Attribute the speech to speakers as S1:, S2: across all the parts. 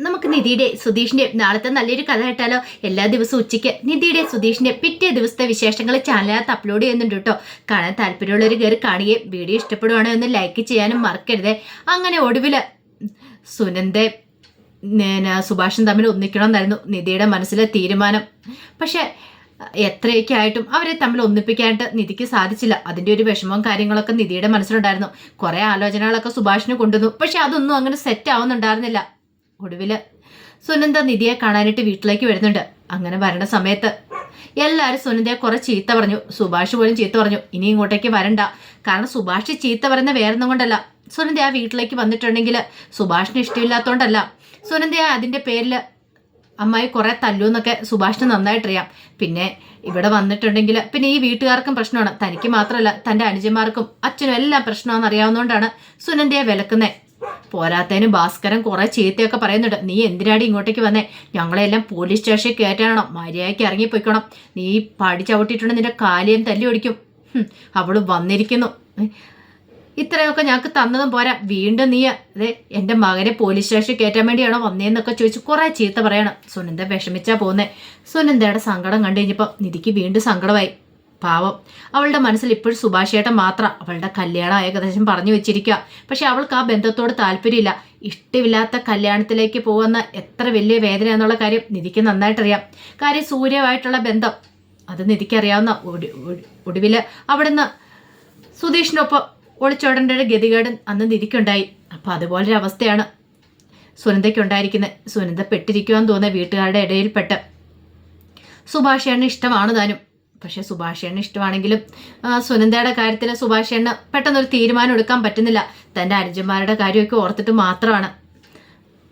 S1: നമുക്ക് നിധിയുടെ സുധീഷിന്റെ നാളത്തെ നല്ലൊരു കഥ കേട്ടാലോ? എല്ലാ ദിവസവും ഉച്ചയ്ക്ക് നിധിയുടെ സുധീഷിന്റെ പിറ്റേ ദിവസത്തെ വിശേഷങ്ങൾ ചാനലിനകത്ത് അപ്ലോഡ് ചെയ്യുന്നുണ്ട് കേട്ടോ. കാണാൻ താല്പര്യമുള്ളവർ കയറി കാണുകയും വീഡിയോ ഇഷ്ടപ്പെടുവാണോ എന്ന് ലൈക്ക് ചെയ്യാനും മറക്കരുതേ. അങ്ങനെ ഒടുവില് സുനന്ദ സുഭാഷും തമ്മിൽ ഒന്നിക്കണം എന്നായിരുന്നു നിധിയുടെ മനസ്സിലെ തീരുമാനം. പക്ഷെ എത്രയൊക്കെ ആയിട്ടും അവരെ തമ്മിൽ ഒന്നിപ്പിക്കാനായിട്ട് നിധിക്ക് സാധിച്ചില്ല. അതിന്റെ ഒരു വിഷമവും കാര്യങ്ങളൊക്കെ നിധിയുടെ മനസ്സിലുണ്ടായിരുന്നു. കുറെ ആലോചനകളൊക്കെ സുഭാഷിന് കൊണ്ടുവന്നു. പക്ഷെ അതൊന്നും അങ്ങനെ സെറ്റ് ആവുന്നുണ്ടായിരുന്നില്ല. ഒടുവില് സുനന്ദ നിധിയെ കാണാനായിട്ട് വീട്ടിലേക്ക് വരുന്നുണ്ട്. അങ്ങനെ വരണ സമയത്ത് എല്ലാവരും സുനന്ദയെ കുറെ ചീത്ത പറഞ്ഞു. സുഭാഷ് പോലും ചീത്ത പറഞ്ഞു, ഇനി ഇങ്ങോട്ടേക്ക് വരണ്ട. കാരണം സുഭാഷ് ചീത്ത പറയുന്ന വേറൊന്നും കൊണ്ടല്ല, സുനന്ദ ആ വീട്ടിലേക്ക് വന്നിട്ടുണ്ടെങ്കിൽ സുഭാഷിന് ഇഷ്ടമില്ലാത്തതുകൊണ്ടല്ല. സുനന്ദ അതിന്റെ പേരിൽ അമ്മായി കുറെ തല്ലൂന്നൊക്കെ സുഭാഷിന് നന്നായിട്ടറിയാം. പിന്നെ ഇവിടെ വന്നിട്ടുണ്ടെങ്കിൽ പിന്നെ ഈ വീട്ടുകാർക്കും പ്രശ്നമാണ്. തനിക്ക് മാത്രമല്ല തൻ്റെ അനുജന്മാർക്കും അച്ഛനും എല്ലാം പ്രശ്നമാണെന്ന് അറിയാവുന്നതുകൊണ്ടാണ് സുനന്ദയെ വിലക്കുന്നേ. പോരാത്തതിന് ഭാസ്കരൻ കുറെ ചീത്തയൊക്കെ പറയുന്നുണ്ട്. നീ എന്തിനാടി ഇങ്ങോട്ടേക്ക് വന്നേ? ഞങ്ങളെല്ലാം പോലീസ് സ്റ്റേഷനിൽ കയറ്റാനാണോ? മര്യാദയ്ക്ക് ഇറങ്ങിപ്പോയിക്കണം. നീ പാടി ചവിട്ടിയിട്ടുണ്ട് നിന്റെ കാലിയും തല്ലി ഓടിക്കും. അവള് വന്നിരിക്കുന്നു. ഇത്രയൊക്കെ ഞങ്ങൾക്ക് തന്നതും പോരാ, വീണ്ടും നീ അതെ എൻ്റെ മകനെ പോലീസ് സ്റ്റേഷനിൽ കയറ്റാൻ വേണ്ടിയാണോ വന്നേന്നൊക്കെ ചോദിച്ചു കുറെ ചീത്ത പറയണം. സുനന്ദ വിഷമിച്ചാ പോകുന്നേ. സുനന്ദയുടെ സങ്കടം കണ്ടു കഴിഞ്ഞപ്പോൾ നിധിക്ക് വീണ്ടും സങ്കടമായി. പാവം, അവളുടെ മനസ്സിൽ ഇപ്പോഴും സുഭാഷേട്ടൻ മാത്രം. അവളുടെ കല്യാണം ഏകദേശം പറഞ്ഞു വെച്ചിരിക്കുക. പക്ഷെ അവൾക്ക് ആ ബന്ധത്തോട് താല്പര്യമില്ല. ഇഷ്ടമില്ലാത്ത കല്യാണത്തിലേക്ക് പോകുന്ന എത്ര വലിയ വേദന എന്നുള്ള കാര്യം നിധിക്ക് നന്നായിട്ടറിയാം. കാര്യം സൂര്യമായിട്ടുള്ള ബന്ധം അത് നിധിക്കറിയാവുന്ന. ഒടുവില് അവിടുന്ന് സുധീഷിനൊപ്പം ഒളിച്ചോടേണ്ട ഒരു ഗതികേട് അന്ന് നിധിക്കുണ്ടായി. അപ്പം അതുപോലൊരു അവസ്ഥയാണ് സുനന്ദയ്ക്കുണ്ടായിരിക്കുന്നത്. സുനന്ദ പെട്ടിരിക്കുവാന്ന് തോന്നുന്ന വീട്ടുകാരുടെ ഇടയിൽപ്പെട്ട്. സുഭാഷേണ്ണ ഇഷ്ടമാണ് താനും. പക്ഷെ സുഭാഷേണ്ണ ഇഷ്ടമാണെങ്കിലും സുനന്ദയുടെ കാര്യത്തിൽ സുഭാഷേണ്ണ പെട്ടെന്നൊരു തീരുമാനം എടുക്കാൻ പറ്റുന്നില്ല. തൻ്റെ അനുജന്മാരുടെ കാര്യമൊക്കെ ഓർത്തിട്ട് മാത്രമാണ്.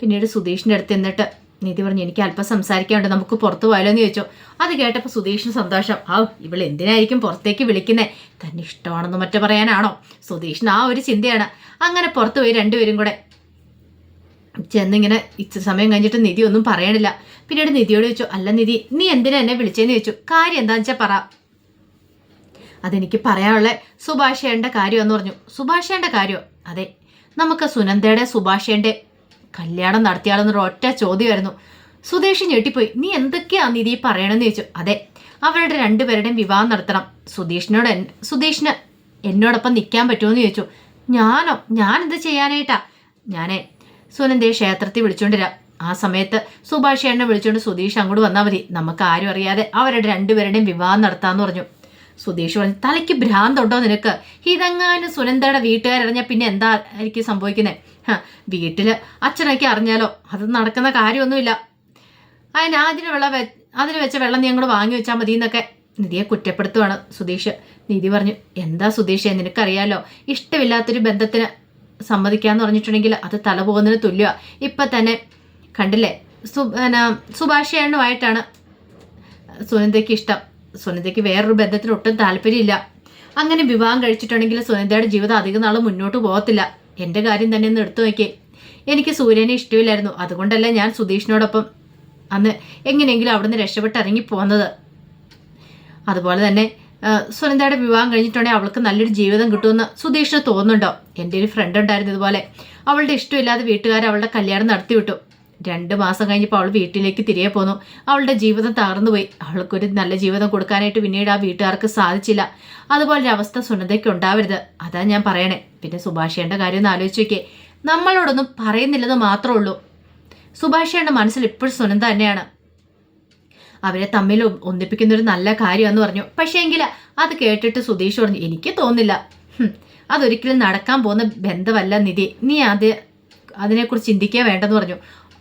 S1: പിന്നീട് സുധീഷിൻ്റെ അടുത്ത് എന്നിട്ട് നിധി പറഞ്ഞു, എനിക്ക് അല്പം സംസാരിക്കാനുണ്ട്, നമുക്ക് പുറത്തു പോയാലോ എന്ന് ചോദിച്ചു. അത് കേട്ടപ്പോൾ സുധീഷിന് സന്തോഷം. ഇവൾ എന്തിനായിരിക്കും പുറത്തേക്ക് വിളിക്കുന്നേ? തന്നെ ഇഷ്ടമാണെന്ന് മറ്റു പറയാനാണോ? സുധീഷിന് ആ ഒരു ചിന്തയാണ്. അങ്ങനെ പുറത്തു പോയി രണ്ടുപേരും കൂടെ ചെന്നിങ്ങനെ ഇച്ചിരി സമയം കഴിഞ്ഞിട്ട് നിധി ഒന്നും പറയണില്ല. പിന്നീട് നിധിയോട് ചോദിച്ചു, അല്ല നിധി, നീ എന്തിനാ എന്നെ വിളിച്ചേന്ന് ചോദിച്ചു. കാര്യം എന്താണെന്ന് വെച്ചാൽ പറ. അതെനിക്ക് പറയാനുള്ള സുഭാഷേൻ്റെ കാര്യമെന്ന് പറഞ്ഞു. സുഭാഷേൻ്റെ കാര്യമോ? അതെ, നമുക്ക് സുനന്ദയുടെ സുഭാഷേൻ്റെ കല്യാണം നടത്തിയാളെന്നൊരു ഒറ്റ ചോദ്യമായിരുന്നു. സുധീഷ് ഞെട്ടിപ്പോയി. നീ എന്തൊക്കെയാ നിധി പറയണമെന്ന് ചോദിച്ചു. അതെ, അവരുടെ രണ്ടുപേരുടെയും വിവാഹം നടത്തണം. സുധീഷിന് എന്നോടൊപ്പം നിൽക്കാൻ പറ്റുമെന്ന് ചോദിച്ചു. ഞാനെന്ത് ചെയ്യാനായിട്ടാ? ഞാനേ സുനന്ദയെ ക്ഷേത്രത്തിൽ വിളിച്ചോണ്ടിരാം. ആ സമയത്ത് സുഭാഷ് എന്നെ വിളിച്ചോണ്ട് സുധീഷ് അങ്ങോട്ട് വന്നാൽ മതി. നമുക്ക് ആരും അറിയാതെ അവരുടെ രണ്ടുപേരുടെയും വിവാഹം നടത്താന്ന് പറഞ്ഞു. സുധീഷ് പറഞ്ഞു, തലയ്ക്ക് ഭ്രാന്തുണ്ടോ നിനക്ക്? ഇതെങ്ങാനും സുനന്ദയുടെ വീട്ടുകാരറിഞ്ഞാൽ പിന്നെ എന്താ ആയിരിക്കും സംഭവിക്കുന്നത്? വീട്ടില് അച്ഛനൊക്കെ അറിഞ്ഞാലോ? അത് നടക്കുന്ന കാര്യമൊന്നുമില്ല. അതിന് വെച്ച വെള്ളം നീ അങ്ങോട്ട് വാങ്ങി വെച്ചാൽ മതി എന്നൊക്കെ നിധിയെ കുറ്റപ്പെടുത്തുവാണ് സുധീഷ്. നിധി പറഞ്ഞു, എന്താ സുധീഷേ, നിനക്കറിയാലോ ഇഷ്ടമില്ലാത്തൊരു ബന്ധത്തിന് സമ്മതിക്കാന്ന് പറഞ്ഞിട്ടുണ്ടെങ്കിൽ അത് തല പോകുന്നതിന് തുല്യമാണ്. ഇപ്പം തന്നെ കണ്ടില്ലേ, സുഭാഷേണ്ണുമായിട്ടാണ് സുനന്ദയ്ക്ക് ഇഷ്ടം. സുനന്ദയ്ക്ക് വേറൊരു ബന്ധത്തിന് ഒട്ടും താല്പര്യമില്ല. അങ്ങനെ വിവാഹം കഴിച്ചിട്ടുണ്ടെങ്കിൽ സുനന്ദയുടെ ജീവിതം അധികം നാൾ മുന്നോട്ട് പോകത്തില്ല. എൻ്റെ കാര്യം തന്നെ ഒന്ന് എടുത്തു നോക്കിയേ. എനിക്ക് സൂര്യനെ ഇഷ്ടമില്ലായിരുന്നു. അതുകൊണ്ടല്ല ഞാൻ സുധീഷിനോടൊപ്പം അന്ന് എങ്ങനെയെങ്കിലും അവിടുന്ന് രക്ഷപ്പെട്ട് ഇറങ്ങിപ്പോകുന്നത്. അതുപോലെ തന്നെ സുനന്ദയുടെ വിവാഹം കഴിഞ്ഞിട്ടുണ്ടെങ്കിൽ അവൾക്ക് നല്ലൊരു ജീവിതം കിട്ടുമെന്ന് സുധീഷിന് തോന്നുന്നുണ്ടോ? എൻ്റെ ഒരു ഫ്രണ്ട് ഉണ്ടായിരുന്നു ഇതുപോലെ. അവളുടെ ഇഷ്ടമില്ലാതെ വീട്ടുകാർ അവളുടെ കല്യാണം നടത്തി വിട്ടു. 2 മാസം കഴിഞ്ഞപ്പോൾ അവൾ വീട്ടിലേക്ക് തിരികെ പോന്നു. അവളുടെ ജീവിതം തകർന്നുപോയി. അവൾക്കൊരു നല്ല ജീവിതം കൊടുക്കാനായിട്ട് പിന്നീട് ആ വീട്ടുകാർക്ക് സാധിച്ചില്ല. അതുപോലൊരു അവസ്ഥ സുനന്ദയ്ക്ക് ഉണ്ടാവരുത്. അതാ ഞാൻ പറയണേ. പിന്നെ സുഭാഷേൻ്റെ കാര്യം ഒന്ന് ആലോചിച്ച് നോക്കിയേ. നമ്മളോടൊന്നും പറയുന്നില്ലെന്ന് മാത്രമേ ഉള്ളൂ. സുഭാഷേൻ്റെ മനസ്സിൽ ഇപ്പോഴും സുനന്ദ തന്നെയാണ്. അവരെ തമ്മിൽ ഒന്നിപ്പിക്കുന്നൊരു നല്ല കാര്യമെന്ന് പറഞ്ഞു. പക്ഷേ എങ്കിൽ അത് കേട്ടിട്ട് സുധീഷ് പറഞ്ഞു, എനിക്ക് തോന്നില്ല, അതൊരിക്കലും നടക്കാൻ പോകുന്ന ബന്ധമല്ല നിധി. നീ അതിനെക്കുറിച്ച് ചിന്തിക്കാൻ വേണ്ടെന്ന് പറഞ്ഞു.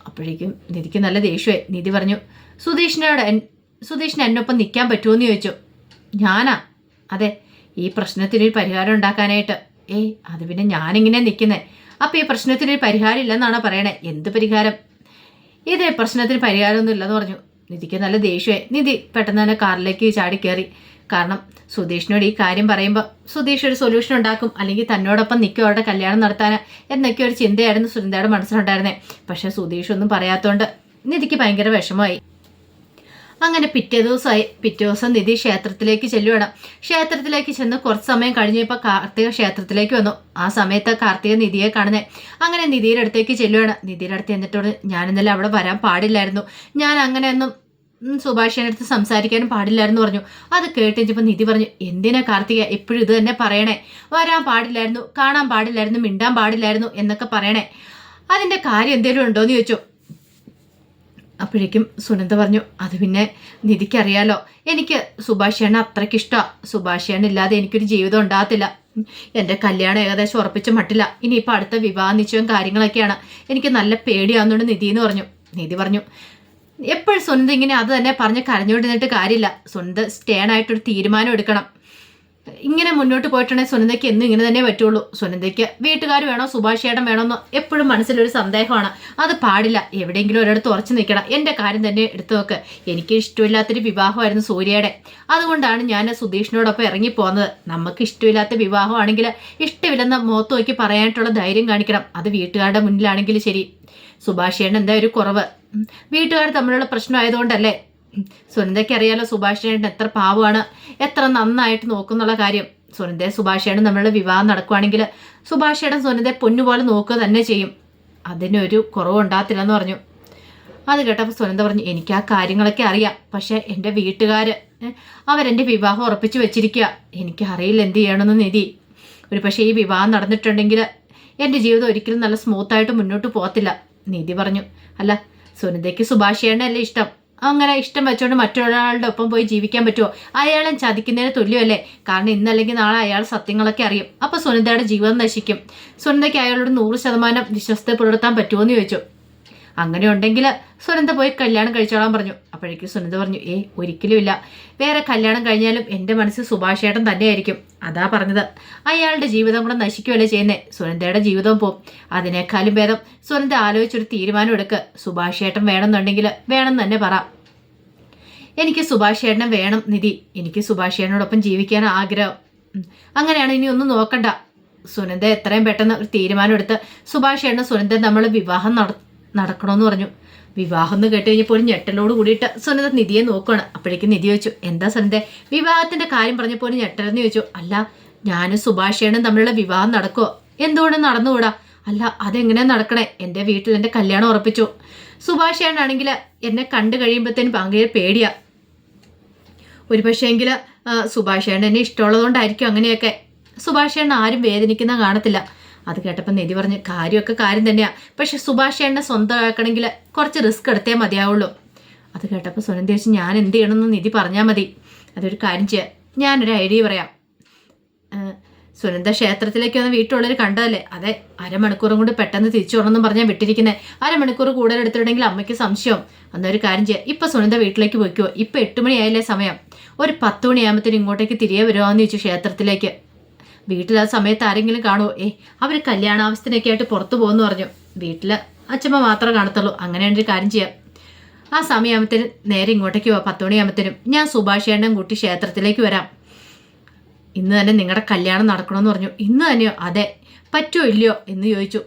S1: അപ്പോഴേക്കും നിധിക്ക് നല്ല ദേഷ്യമായി. നിധി പറഞ്ഞു, സുധീഷിന് എന്നൊപ്പം നിൽക്കാൻ പറ്റുമോയെന്ന് ചോദിച്ചു. ഞാനാ? അതെ, ഈ പ്രശ്നത്തിനൊരു പരിഹാരം ഉണ്ടാക്കാനായിട്ട്. അത് പിന്നെ ഞാനിങ്ങനെ നിൽക്കുന്നേ. അപ്പം ഈ പ്രശ്നത്തിനൊരു പരിഹാരം ഇല്ലെന്നാണോ പറയണേ? എന്ത് പരിഹാരം? ഇതേ പ്രശ്നത്തിന് പരിഹാരമൊന്നും ഇല്ലെന്ന് പറഞ്ഞു. നിധിക്ക് നല്ല ദേഷ്യമായി. നിധി പെട്ടെന്ന് തന്നെ കാറിലേക്ക് ചാടി കയറി. കാരണം സുധീഷിനോട് ഈ കാര്യം പറയുമ്പോൾ സുധീഷ് ഒരു സൊല്യൂഷൻ ഉണ്ടാക്കും, അല്ലെങ്കിൽ തന്നോടൊപ്പം നിൽക്കും അവരുടെ കല്യാണം നടത്താൻ എന്നൊക്കെ ഒരു ചിന്തയായിരുന്നു സുനന്ദയുടെ മനസ്സിലുണ്ടായിരുന്നേ. പക്ഷെ സുധീഷ് ഒന്നും പറയാത്തതുകൊണ്ട് നിധിക്ക് ഭയങ്കര വിഷമമായി. അങ്ങനെ പിറ്റേ ദിവസം നിധി ക്ഷേത്രത്തിലേക്ക് ചെല്ലുവാണ്. ക്ഷേത്രത്തിലേക്ക് ചെന്ന് കുറച്ച് സമയം കഴിഞ്ഞപ്പോൾ കാർത്തിക ക്ഷേത്രത്തിലേക്ക് വന്നു. ആ സമയത്ത് കാർത്തിക നിധിയെ കാണുന്നേ. അങ്ങനെ നിധിയുടെ അടുത്തേക്ക് ചെല്ലുവാണ്. നിധിയുടെ അടുത്ത് എന്നിട്ടോട് ഞാൻ ഇന്നലെ അവിടെ വരാൻ പാടില്ലായിരുന്നു, ഞാൻ അങ്ങനെയൊന്നും സുഭാഷിന്റെ അടുത്ത് സംസാരിക്കാനും പാടില്ലായിരുന്നു പറഞ്ഞു. അത് കേട്ടിച്ചപ്പോൾ നിധി പറഞ്ഞു, എന്തിനാ കാർത്തിക എപ്പോഴും ഇത് തന്നെ പറയണേ? വരാൻ പാടില്ലായിരുന്നു, കാണാൻ പാടില്ലായിരുന്നു, മിണ്ടാൻ പാടില്ലായിരുന്നു എന്നൊക്കെ പറയണേ. അതിന്റെ കാര്യം എന്തെങ്കിലും ഉണ്ടോ എന്ന് ചോദിച്ചു. അപ്പോഴേക്കും സുനന്ദ പറഞ്ഞു, അത് പിന്നെ നിധിക്കറിയാലോ, എനിക്ക് സുഭാഷിയാണ് അത്രയ്ക്ക് ഇഷ്ടമാണ്. സുഭാഷിയാണ് ഇല്ലാതെ എനിക്കൊരു ജീവിതം ഉണ്ടാകത്തില്ല. എൻ്റെ കല്യാണം ഏകദേശം ഉറപ്പിച്ച മട്ടില്ല. ഇനിയിപ്പോൾ അടുത്ത വിവാഹ നിശ്ചയവും കാര്യങ്ങളൊക്കെയാണ്. എനിക്ക് നല്ല പേടിയാവുന്നുണ്ട് നിധി എന്ന് പറഞ്ഞു. നിധി പറഞ്ഞു, എപ്പോഴും സുനന്ദ ഇങ്ങനെ അത് തന്നെ പറഞ്ഞ് കരഞ്ഞുകൊണ്ടിരുന്നിട്ട് കാര്യമില്ല. സുനന്ദ സ്റ്റേണായിട്ടൊരു തീരുമാനം എടുക്കണം. ഇങ്ങനെ മുന്നോട്ട് പോയിട്ടുണ്ടെങ്കിൽ സുനന്ദയ്ക്ക് എന്നും ഇങ്ങനെ തന്നെ പറ്റുള്ളൂ. സുനന്ദയ്ക്ക് വീട്ടുകാർ വേണോ സുഭാഷിയേട്ടൻ വേണമെന്നോ എപ്പോഴും മനസ്സിലൊരു സന്ദേഹമാണ്. അത് പാടില്ല. എവിടെയെങ്കിലും ഒരിടത്ത് ഉറച്ചു നിൽക്കണം. എൻ്റെ കാര്യം തന്നെ എടുത്തു നോക്ക്. എനിക്ക് ഇഷ്ടമില്ലാത്തൊരു വിവാഹമായിരുന്നു സൂര്യയുടെ. അതുകൊണ്ടാണ് ഞാൻ സുധീഷിനോടൊപ്പം ഇറങ്ങിപ്പോകുന്നത്. നമുക്ക് ഇഷ്ടമില്ലാത്ത വിവാഹമാണെങ്കിൽ ഇഷ്ടമില്ലെന്ന മുഖത്ത് നോക്കി പറയാനായിട്ടുള്ള ധൈര്യം കാണിക്കണം. അത് വീട്ടുകാരുടെ മുന്നിലാണെങ്കിലും ശരി. സുഭാഷിയേട്ടൻ എന്താ ഒരു കുറവ്? വീട്ടുകാർ തമ്മിലുള്ള പ്രശ്നമായതുകൊണ്ടല്ലേ? സുനന്ദയ്ക്ക് അറിയാലോ സുഭാഷിയേട്ടൻ എത്ര പാവമാണ്, എത്ര നന്നായിട്ട് നോക്കുന്നുള്ള കാര്യം. സുനന്ദയെ സുഭാഷിയേട്ടൻ തമ്മിലുള്ള വിവാഹം നടക്കുവാണെങ്കിൽ സുഭാഷിയേട്ടൻ സുനന്ദയെ പൊന്നുപോലെ നോക്കുക തന്നെ ചെയ്യും. അതിനൊരു കുറവുണ്ടാകത്തില്ലെന്ന് പറഞ്ഞു. അത് കേട്ടപ്പോൾ സുനന്ദ പറഞ്ഞു, എനിക്ക് ആ കാര്യങ്ങളൊക്കെ അറിയാം. പക്ഷെ എൻ്റെ വീട്ടുകാർ അവരെൻ്റെ വിവാഹം ഉറപ്പിച്ചു വെച്ചിരിക്കുക. എനിക്കറിയില്ല എന്ത് ചെയ്യണമെന്ന് നിധി. ഒരു പക്ഷേ ഈ വിവാഹം നടന്നിട്ടുണ്ടെങ്കിൽ എൻ്റെ ജീവിതം ഒരിക്കലും നല്ല സ്മൂത്തായിട്ട് മുന്നോട്ട് പോകത്തില്ല. നിധി പറഞ്ഞു, അല്ല സുനന്ദയ്ക്ക് സുഭാഷിയേട്ടനല്ലേ ഇഷ്ടം. അങ്ങനെ ഇഷ്ടം വെച്ചോണ്ട് മറ്റൊരാളുടെ ഒപ്പം പോയി ജീവിക്കാൻ പറ്റുമോ? അയാളെ ചതിക്കുന്നതിന് തുല്യമല്ലേ? കാരണം ഇന്നല്ലെങ്കിൽ നാളെ അയാൾ സത്യങ്ങളൊക്കെ അറിയും. അപ്പോൾ സുനന്ദയുടെ ജീവിതം നശിക്കും. സുനന്ദയ്ക്ക് അയാളോട് 100% വിശ്വസ്ത പുലർത്താൻ പറ്റുമോ എന്ന് ചോദിച്ചു. അങ്ങനെ ഉണ്ടെങ്കിൽ സുനന്ദ പോയി കല്യാണം കഴിച്ചോളാൻ പറഞ്ഞു. അപ്പോഴേക്കും സുനന്ദ പറഞ്ഞു, ഒരിക്കലും ഇല്ല. വേറെ കല്യാണം കഴിഞ്ഞാലും എൻ്റെ മനസ്സിൽ സുഭാഷിയേട്ടൻ തന്നെയായിരിക്കും. അതാ പറഞ്ഞത്. അയാളുടെ ജീവിതം കൂടെ നശിക്കുകയല്ലേ ചെയ്യുന്നേ, സുനന്ദയുടെ ജീവിതവും പോവും. അതിനേക്കാളും ഭേദം സുനന്ദ ആലോചിച്ചൊരു തീരുമാനം എടുക്കുക. സുഭാഷിയേട്ടൻ വേണമെന്നുണ്ടെങ്കിൽ വേണം തന്നെ പറ. എനിക്ക് സുഭാഷിയേട്ടനെ വേണം നിധി. എനിക്ക് സുഭാഷിയേട്ടനോടൊപ്പം ജീവിക്കാൻ ആഗ്രഹം. അങ്ങനെയാണ്, ഇനി ഒന്നും നോക്കണ്ട. സുനന്ദ എത്രയും പെട്ടെന്ന് ഒരു തീരുമാനം എടുത്ത് സുഭാഷിയേട്ടനും സുനന്ദ നമ്മൾ വിവാഹം നടക്കണമെന്ന് പറഞ്ഞു. വിവാഹം എന്ന് കേട്ട് കഴിഞ്ഞപ്പോൾ ഒരു ഞെട്ടലോട് കൂടിയിട്ട് സുനന്ദ നിധിയെ നോക്കുകയാണ്. അപ്പോഴേക്കും നിധി ചോദിച്ചു, എന്താ സുനന്ദ വിവാഹത്തിന്റെ കാര്യം പറഞ്ഞപ്പോൾ ഒരു ഞെട്ടലെന്ന് ചോദിച്ചു. അല്ല, ഞാനും സുഭാഷിയേട്ടനും തമ്മിലുള്ള വിവാഹം നടക്കുമോ? എന്തുകൊണ്ട് നടന്നുകൂടാ? അല്ല, അതെങ്ങനെയാ നടക്കണേ? എൻ്റെ വീട്ടിൽ എൻ്റെ കല്യാണം ഉറപ്പിച്ചു. സുഭാഷിയേട്ടനാണെങ്കിൽ എന്നെ കണ്ടു കഴിയുമ്പോഴത്തേനും ഭയങ്കര പേടിയാ. ഒരു പക്ഷേങ്കിൽ സുഭാഷിയേട്ടൻ എന്നെ ഇഷ്ടമുള്ളതുകൊണ്ടായിരിക്കും അങ്ങനെയൊക്കെ. സുഭാഷിയേട്ടൻ ആരും വേദനിക്കുന്ന കാണത്തില്ല. അത് കേട്ടപ്പോൾ നിധി പറഞ്ഞു, കാര്യമൊക്കെ കാര്യം തന്നെയാണ്. പക്ഷെ സുഭാഷിയേട്ടനെ സ്വന്തമാക്കണമെങ്കിൽ കുറച്ച് റിസ്ക് എടുത്തേ മതിയാവുള്ളൂ. അത് കേട്ടപ്പോൾ സുനന്ദ ചോദിച്ചു, ഞാൻ എന്ത് ചെയ്യണമെന്ന് നിധി പറഞ്ഞാൽ മതി. അതൊരു കാര്യം ചെയ്യാം, ഞാനൊരു ഐഡിയ പറയാം. സുനന്ദ ക്ഷേത്രത്തിലേക്ക് വന്ന് വീട്ടിലുള്ളവർ കണ്ടതല്ലേ? അതെ, അരമണിക്കൂറും കൊണ്ട് പെട്ടെന്ന് തിരിച്ചു വരണമെന്നും പറഞ്ഞാൽ വിട്ടിരിക്കുന്നത്. അരമണിക്കൂർ കൂടുതൽ എടുത്തിട്ടുണ്ടെങ്കിൽ അമ്മയ്ക്ക് സംശയം. എന്നൊരു കാര്യം ചെയ്യാം, ഇപ്പം സുനന്ദ വീട്ടിലേക്ക് പോയിക്കോ. ഇപ്പം 8 മണിയായില്ലേ സമയം, ഒരു 10 മണിയാകുമ്പോഴത്തേനും ഇങ്ങോട്ടേക്ക് തിരികെ വരുവാന്ന് ചോദിച്ചു ക്ഷേത്രത്തിലേക്ക്. വീട്ടിൽ ആ സമയത്ത് ആരെങ്കിലും കാണുമോ? അവർ കല്യാണാവസ്ഥനൊക്കെ ആയിട്ട് പുറത്തു പോകുമെന്ന് പറഞ്ഞു. വീട്ടിൽ അച്ഛമ്മ മാത്രമേ കാണത്തുള്ളൂ. അങ്ങനെയാണൊരു കാര്യം ചെയ്യാം, ആ സമയമാകുമ്പത്തേനും നേരെ ഇങ്ങോട്ടേക്ക് പോവാം. 10 മണിയാകുമ്പത്തേനും ഞാൻ സുഭാഷിയേട്ടനും കൂട്ടി ക്ഷേത്രത്തിലേക്ക് വരാം. ഇന്ന് തന്നെ നിങ്ങളുടെ കല്യാണം നടക്കണമെന്ന് പറഞ്ഞു. ഇന്ന് തന്നെയോ? അതെ. പറ്റുമോ ഇല്ലയോ എന്ന് ചോദിച്ചു.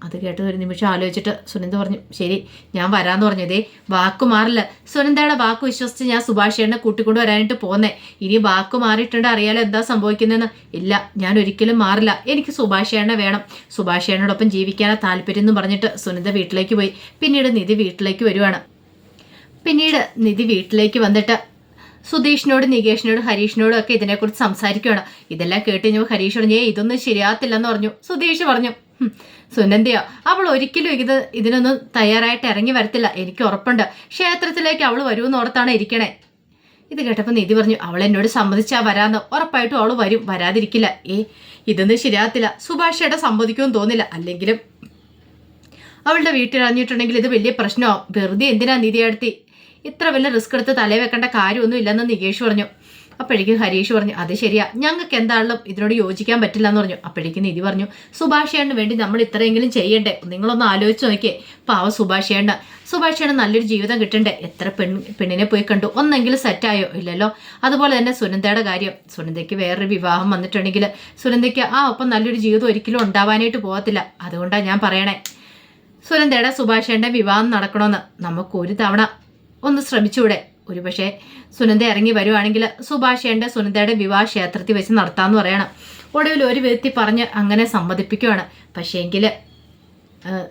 S1: അത് കേട്ട് ഒരു നിമിഷം ആലോചിച്ചിട്ട് സുനന്ദ പറഞ്ഞു, ശരി ഞാൻ വരാമെന്ന് പറഞ്ഞു. വാക്ക് മാറില്ല. സുനന്ദയുടെ വാക്ക് വിശ്വസിച്ച് ഞാൻ സുഭാഷിയേട്ടനെ കൂട്ടിക്കൊണ്ട് വരാനായിട്ട് പോന്നേ. ഇനി വാക്ക് മാറിയിട്ടുണ്ട്, അറിയാലോ എന്താ സംഭവിക്കുന്നതെന്ന്. ഇല്ല, ഞാൻ ഒരിക്കലും മാറില്ല. എനിക്ക് സുഭാഷിയേട്ടനെ വേണം. സുഭാഷിയേട്ടനോടൊപ്പം ജീവിക്കാനാണ് താല്പര്യം എന്ന് പറഞ്ഞിട്ട് സുനന്ദ വീട്ടിലേക്ക് പോയി. പിന്നീട് നിധി വീട്ടിലേക്ക് വരുവാണ്. പിന്നീട് നിധി വീട്ടിലേക്ക് വന്നിട്ട് സുധീഷിനോട് നികേഷിനോട് ഹരീഷിനോടും ഒക്കെ ഇതിനെക്കുറിച്ച് സംസാരിക്കുകയാണ്. ഇതെല്ലാം കേട്ട് കഴിഞ്ഞപ്പോൾ ഹരീഷ് പറഞ്ഞു, ഇതൊന്നും ശരിയാകത്തില്ലെന്ന് പറഞ്ഞു. സുധീഷ് പറഞ്ഞു, സുനന്ദയോ അവൾ ഒരിക്കലും ഇതിനൊന്നും തയ്യാറായിട്ട് ഇറങ്ങി വരത്തില്ല, എനിക്ക് ഉറപ്പുണ്ട്. ക്ഷേത്രത്തിലേക്ക് അവൾ വരുമെന്ന് ഓർത്താണ് ഇരിക്കണേ. ഇത് കേട്ടപ്പോൾ നിധി പറഞ്ഞു, അവൾ എന്നോട് സമ്മതിച്ചാ വരാന്ന്. ഉറപ്പായിട്ടും അവൾ വരും, വരാതിരിക്കില്ല. ഇതൊന്നും ശരിയാകത്തില്ല. സുഭാഷിയുടെ സമ്മതിക്കുമെന്ന് തോന്നില്ല. അല്ലെങ്കിലും അവളുടെ വീട്ടിൽ അറിഞ്ഞിട്ടുണ്ടെങ്കിൽ ഇത് വലിയ പ്രശ്നമാവും. വെറുതെ എന്തിനാ നിധി അടുത്തി ഇത്ര വലിയ റിസ്ക് എടുത്ത് തലേ വെക്കേണ്ട കാര്യമൊന്നും ഇല്ലെന്ന് നികേഷ് പറഞ്ഞു. അപ്പോഴേക്കും ഹരീഷ് പറഞ്ഞു, അത് ശരിയാ, ഞങ്ങൾക്ക് എന്താണെങ്കിലും ഇതിനോട് യോജിക്കാൻ പറ്റില്ല എന്ന് പറഞ്ഞു. അപ്പോഴേക്കും നിധി പറഞ്ഞു, സുഭാഷിയേട്ടന് വേണ്ടി നമ്മൾ ഇത്രയെങ്കിലും ചെയ്യണ്ടേ? നിങ്ങളൊന്ന് ആലോചിച്ച് നോക്കിയേ. പാവ സുഭാഷിയേട്ടന് നല്ലൊരു ജീവിതം കിട്ടണ്ടേ? എത്ര പെണ്ണിനെ പോയി കണ്ടു, ഒന്നെങ്കിലും സെറ്റായോ? ഇല്ലല്ലോ. അതുപോലെ തന്നെ സുനന്ദയുടെ കാര്യം. സുനന്ദയ്ക്ക് വേറൊരു വിവാഹം വന്നിട്ടുണ്ടെങ്കിൽ സുനന്ദയ്ക്ക് ഒപ്പം നല്ലൊരു ജീവിതം ഒരിക്കലും ഉണ്ടാവാനായിട്ട് പോകത്തില്ല. അതുകൊണ്ടാണ് ഞാൻ പറയണേ, സുനന്ദയുടെ സുഭാഷിയേട്ടൻ്റെ വിവാഹം നടക്കണമെന്ന്. നമുക്ക് ഒരു തവണ ഒന്ന് ശ്രമിച്ചൂടെ? ഒരുപക്ഷെ സുനന്ദ ഇറങ്ങി വരുവാണെങ്കിൽ സുഭാഷേൻ്റെ സുനന്ദയുടെ വിവാഹ ക്ഷേത്രത്തിൽ വെച്ച് നടത്താമെന്ന് പറയണം. ഒടുവിൽ ഒരു വിധത്തിൽ പറഞ്ഞ് അങ്ങനെ സമ്മതിപ്പിക്കുവാണ്. പക്ഷേങ്കിൽ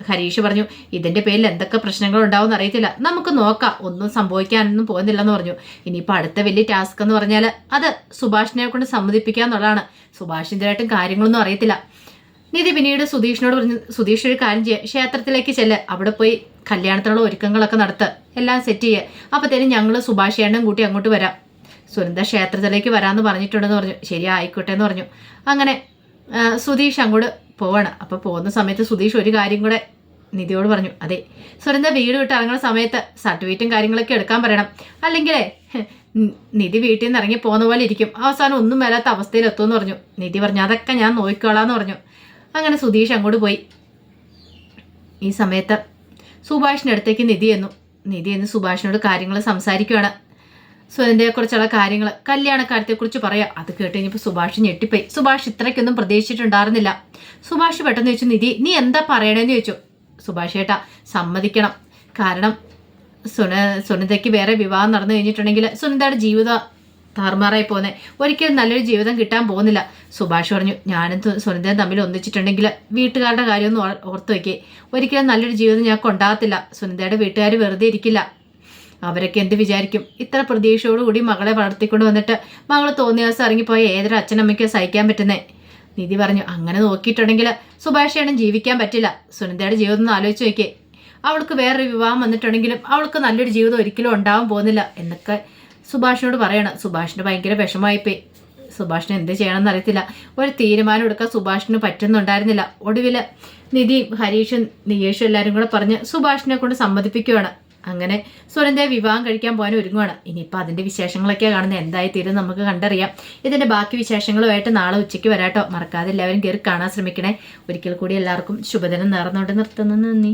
S1: ഹരീഷ് പറഞ്ഞു, ഇതിൻ്റെ പേരിൽ എന്തൊക്കെ പ്രശ്നങ്ങൾ ഉണ്ടാവും അറിയത്തില്ല, നമുക്ക് നോക്കാം, ഒന്നും സംഭവിക്കാനൊന്നും പോകുന്നില്ലെന്ന് പറഞ്ഞു. ഇനിയിപ്പോൾ അടുത്ത വലിയ ടാസ്ക് എന്ന് പറഞ്ഞാൽ അത് സുഭാഷിനെ കൊണ്ട് സമ്മതിപ്പിക്കുക എന്നുള്ളതാണ്. സുഭാഷ് ഇതിനായിട്ടും കാര്യങ്ങളൊന്നും അറിയത്തില്ല. നിധി പിന്നീട് സുധീഷിനോട് പറഞ്ഞു, സുധീഷ് ഒരു കാര്യം ചെയ്യുക, ക്ഷേത്രത്തിലേക്ക് ചെല്ല്, അവിടെ പോയി കല്യാണത്തിനുള്ള ഒരുക്കങ്ങളൊക്കെ നടത്തുക, എല്ലാം സെറ്റ് ചെയ്യുക. അപ്പോഴത്തേനും ഞങ്ങൾ സുഭാഷേണ്ണൻ കൂട്ടി അങ്ങോട്ട് വരാം, സുനന്ദ ക്ഷേത്രത്തിലേക്ക് വരാമെന്ന് പറഞ്ഞിട്ടുണ്ടെന്ന് പറഞ്ഞു. ശരി, ആയിക്കോട്ടെ എന്ന് പറഞ്ഞു. അങ്ങനെ സുധീഷ് അങ്ങോട്ട് പോവാണ്. അപ്പോൾ പോകുന്ന സമയത്ത് സുധീഷ് ഒരു കാര്യം കൂടെ നിധിയോട് പറഞ്ഞു, അതെ, സുനന്ദ വീട് വിട്ട് ഇറങ്ങുന്ന സമയത്ത് സർട്ടിഫിക്കറ്റും കാര്യങ്ങളൊക്കെ എടുക്കാൻ പറയണം, അല്ലെങ്കിലേ നിധി വീട്ടിൽ നിന്ന് ഇറങ്ങി പോകുന്ന പോലെ ഇരിക്കും, അവസാനം ഒന്നും വരാത്ത അവസ്ഥയിലെത്തുമെന്ന് പറഞ്ഞു. നിധി പറഞ്ഞു, അതൊക്കെ ഞാൻ നോക്കിക്കോളാന്ന് പറഞ്ഞു. അങ്ങനെ സുധീഷ് അങ്ങോട്ട് പോയി. ഈ സമയത്ത് സുഭാഷിൻ്റെ അടുത്തേക്ക് നിധി എന്ന് സുഭാഷിനോട് കാര്യങ്ങൾ സംസാരിക്കുകയാണ്. സുനന്ദയെക്കുറിച്ചുള്ള കാര്യങ്ങൾ, കല്യാണക്കാര്യത്തെക്കുറിച്ച് പറയാം. അത് കേട്ട് കഴിഞ്ഞപ്പോൾ സുഭാഷ് ഞെട്ടിപ്പോയി. സുഭാഷ് ഇത്രയ്ക്കൊന്നും പ്രതീക്ഷിച്ചിട്ടുണ്ടായിരുന്നില്ല. സുഭാഷ് പെട്ടെന്ന് ചോദിച്ചു, നിധി നീ എന്താ പറയണേന്ന് ചോദിച്ചു. സുഭാഷ് ഏട്ടാ സമ്മതിക്കണം, കാരണം സുനന്ദയ്ക്ക് വേറെ വിവാഹം നടന്നു കഴിഞ്ഞിട്ടുണ്ടെങ്കിൽ സുനന്ദയുടെ ജീവിതം താറുമാറായി പോകുന്നത്, ഒരിക്കലും നല്ലൊരു ജീവിതം കിട്ടാൻ പോകുന്നില്ല. സുഭാഷ് പറഞ്ഞു, ഞാനും സുനന്ദയും തമ്മിൽ ഒന്നിച്ചിട്ടുണ്ടെങ്കിൽ വീട്ടുകാരുടെ കാര്യമൊന്നും ഓർത്ത് വയ്ക്കേ, ഒരിക്കലും നല്ലൊരു ജീവിതം ഞങ്ങൾക്ക് ഉണ്ടാകത്തില്ല. സുനന്ദയുടെ വീട്ടുകാർ വെറുതെ ഇരിക്കില്ല, അവരൊക്കെ എന്ത് വിചാരിക്കും? ഇത്ര പ്രതീക്ഷയോടുകൂടി മകളെ വളർത്തിക്കൊണ്ട് വന്നിട്ട് മകൾ തോന്നിയ ദിവസം ഇറങ്ങിപ്പോയ ഏതൊരു അച്ഛനമ്മയ്ക്ക് സഹിക്കാൻ പറ്റുന്നേ. നിധി പറഞ്ഞു, അങ്ങനെ നോക്കിയിട്ടുണ്ടെങ്കിൽ സുഭാഷേട്ടൻ ജീവിക്കാൻ പറ്റില്ല, സുനന്ദയുടെ ജീവിതം ഒന്ന് ആലോചിച്ച് നോക്കിയേ, അവൾക്ക് വേറൊരു വിവാഹം വന്നിട്ടുണ്ടെങ്കിലും അവൾക്ക് നല്ലൊരു ജീവിതം ഒരിക്കലും ഉണ്ടാവാൻ പോകുന്നില്ല എന്നൊക്കെ സുഭാഷിനോട് പറയണം. സുഭാഷിന് ഭയങ്കര വിഷമമായിപ്പോയി. സുഭാഷിന് എന്ത് ചെയ്യണമെന്ന് അറിയത്തില്ല. ഒരു തീരുമാനം എടുക്കാൻ സുഭാഷിന് പറ്റുന്നുണ്ടായിരുന്നില്ല. ഒടുവിൽ നിധിയും ഹരീഷും നികേഷും എല്ലാവരും കൂടെ പറഞ്ഞ് സുഭാഷിനെ കൊണ്ട് സമ്മതിപ്പിക്കുകയാണ്. അങ്ങനെ സുനന്ദയെ വിവാഹം കഴിക്കാൻ പോകാൻ ഒരുങ്ങുവാണ്. ഇനിയിപ്പോൾ അതിൻ്റെ വിശേഷങ്ങളൊക്കെയാണ് കാണുന്നത്, എന്തായി തീരും നമുക്ക് കണ്ടറിയാം. ഇതിൻ്റെ ബാക്കി വിശേഷങ്ങളുമായിട്ട് നാളെ ഉച്ചയ്ക്ക് വരാട്ടോ. മറക്കാതെ എല്ലാവരും കയറി കാണാൻ ശ്രമിക്കണേ. ഒരിക്കൽ കൂടി എല്ലാവർക്കും ശുഭദിനം നേർന്നുകൊണ്ട് നിർത്തുന്നു. നന്ദി.